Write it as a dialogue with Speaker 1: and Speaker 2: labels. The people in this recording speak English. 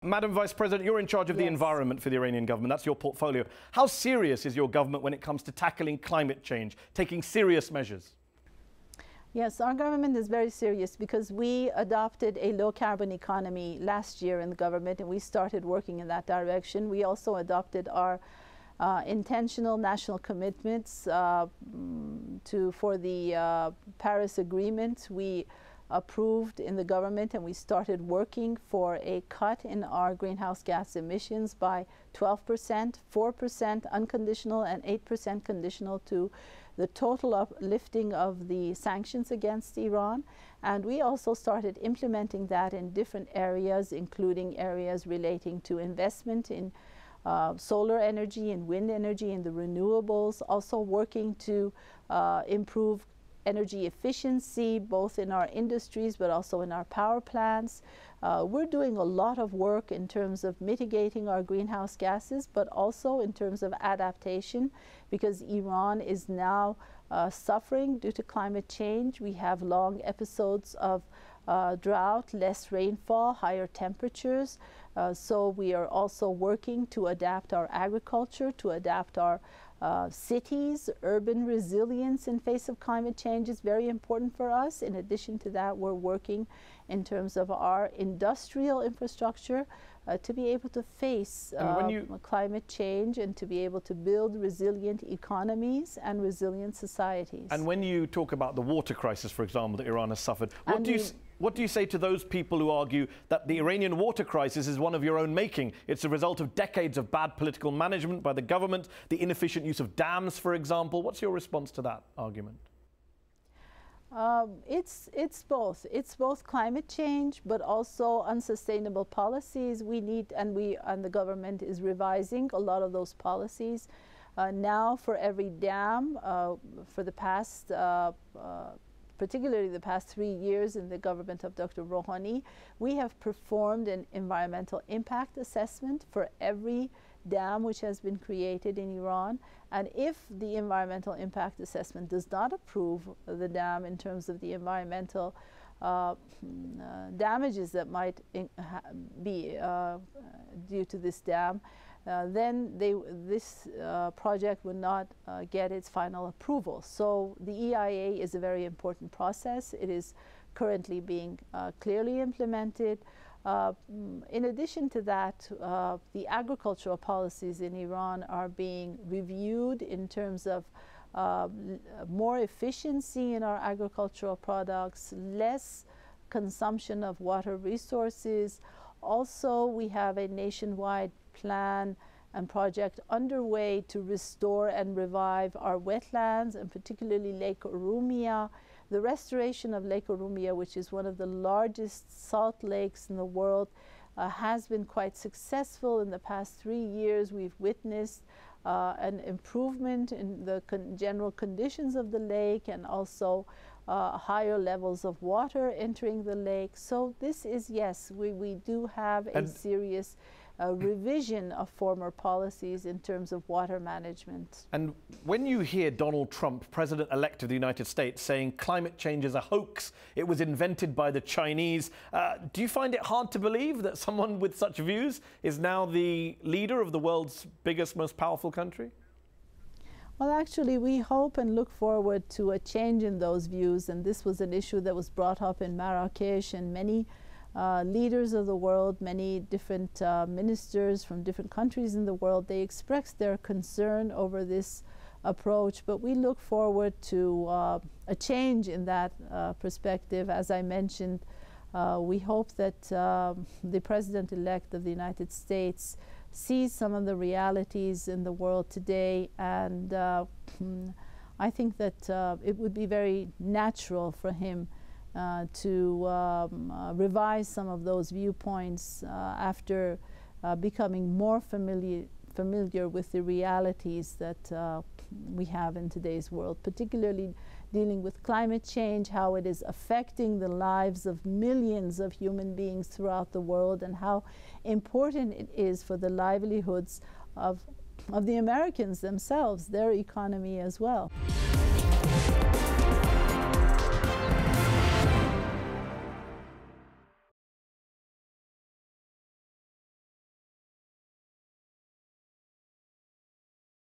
Speaker 1: Madam Vice President, you're in charge of the environment for the Iranian government. That's your portfolio. How serious is your government when it comes to tackling climate change, taking serious measures?
Speaker 2: Yes, our government is very serious because we adopted a low-carbon economy last year in the government, and we started working in that direction. We also adopted our intentional national commitments for the Paris Agreement. We approved in the government, and we started working for a cut in our greenhouse gas emissions by 12%, 4% unconditional, and 8% conditional to the total uplifting of the sanctions against Iran. And we also started implementing that in different areas, including areas relating to investment in solar energy and wind energy and the renewables, also working to improve energy efficiency, both in our industries but also in our power plants. We're doing a lot of work in terms of mitigating our greenhouse gases, but also in terms of adaptation, because Iran is now suffering due to climate change. We have long episodes of drought, less rainfall, higher temperatures. So we are also working to adapt our agriculture, to adapt our cities. Urban resilience in face of climate change is very important for us. In addition to that, we're working in terms of our industrial infrastructure to be able to face climate change and to be able to build resilient economies and resilient societies.
Speaker 1: And when you talk about the water crisis, for example, that Iran has suffered, what do you say to those people who argue that the Iranian water crisis is one of your own making? It's a result of decades of bad political management by the government, the inefficient use of dams, for example. What's your response to that argument?
Speaker 2: It's both. It's both climate change, but also unsustainable policies. We need, and the government is revising a lot of those policies. Now, for every dam, for the past particularly the past 3 years in the government of Dr. Rouhani, we have performed an environmental impact assessment for every dam which has been created in Iran. And if the environmental impact assessment does not approve the dam in terms of the environmental damages that might be due to this dam, then this project would not get its final approval. So the EIA is a very important process. It is currently being clearly implemented. In addition to that, the agricultural policies in Iran are being reviewed in terms of more efficiency in our agricultural products, less consumption of water resources. Also, we have a nationwide plan and project underway to restore and revive our wetlands, and particularly Lake Urumia. The restoration of Lake Urumia, which is one of the largest salt lakes in the world, has been quite successful. In the past 3 years, we've witnessed an improvement in the general conditions of the lake, and also higher levels of water entering the lake. So this is, yes, we do have a serious revision of former policies in terms of water management.
Speaker 1: And when you hear Donald Trump, President-elect of the United States, saying climate change is a hoax, it was invented by the Chinese, do you find it hard to believe that someone with such views is now the leader of the world's biggest, most powerful country?
Speaker 2: Well, actually, we hope and look forward to a change in those views, and this was an issue that was brought up in Marrakesh, and many leaders of the world, many different ministers from different countries in the world, they expressed their concern over this approach. But we look forward to a change in that perspective. As I mentioned, we hope that the President-elect of the United States sees some of the realities in the world today, and I think that it would be very natural for him to revise some of those viewpoints after becoming more familiar with the realities that we have in today's world, particularly dealing with climate change, how it is affecting the lives of millions of human beings throughout the world, and how important it is for the livelihoods of the Americans themselves, their economy as well.